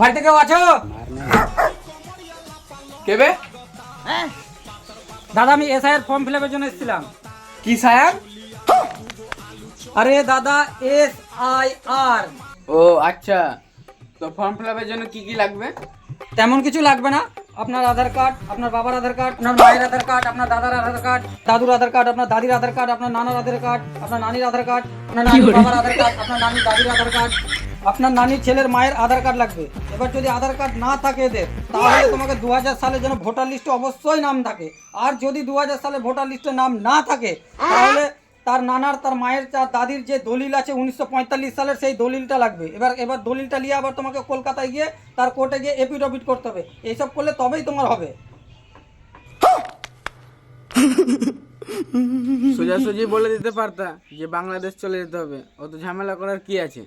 বাড়িতে কেউ আছো? কেবে? দাদা আমি এসআই এর ফর্ম ফিল আপের জন্য এসেছিলাম। কি সায়ার? আরে দাদা SIR। ও আচ্ছা, তো ফর্ম ফিল আপের জন্য কি কি লাগবে? তেমন কিছু লাগবে না। আপনার আধার কার্ড, আপনার বাবার আধার কার্ড, আপনার মায়ের আধার কার্ড, আপনার দাদার আধার কার্ড, দাদুর আধার কার্ড, আপনার দাদির আধার কার্ড, আপনার নানার আধার কার্ড, আপনার নানির আধার কার্ড, আপনার নানির বাবার আধার কার্ড, আপনার নানির দাদির আধার কার্ড, আপনার নানির ছেলের মায়ের আধার কার্ড লাগবে। এবার যদি আধার কার্ড না থাকে এদের, তাহলে তোমাকে 2000 সালে যেন ভোটার লিস্টে অবশ্যই নাম থাকে। আর যদি 2000 সালে ভোটার লিস্টে নাম না থাকে, তাহলে তার নানার, তার মায়ের, তার দাদির যে দলিল আছে 1945 সালের, সেই দলিলটা লাগবে। এবার দলিলটা নিয়ে আবার তোমাকে কলকাতায় গিয়ে তার কোর্টে গিয়ে এফিডেভিট করতে হবে। এইসব করলে তবেই তোমার হবে। সোজাসুজি বলে দিতে পারতা যে বাংলাদেশ চলে যেতে হবে, অত ঝামেলা করার কি আছে?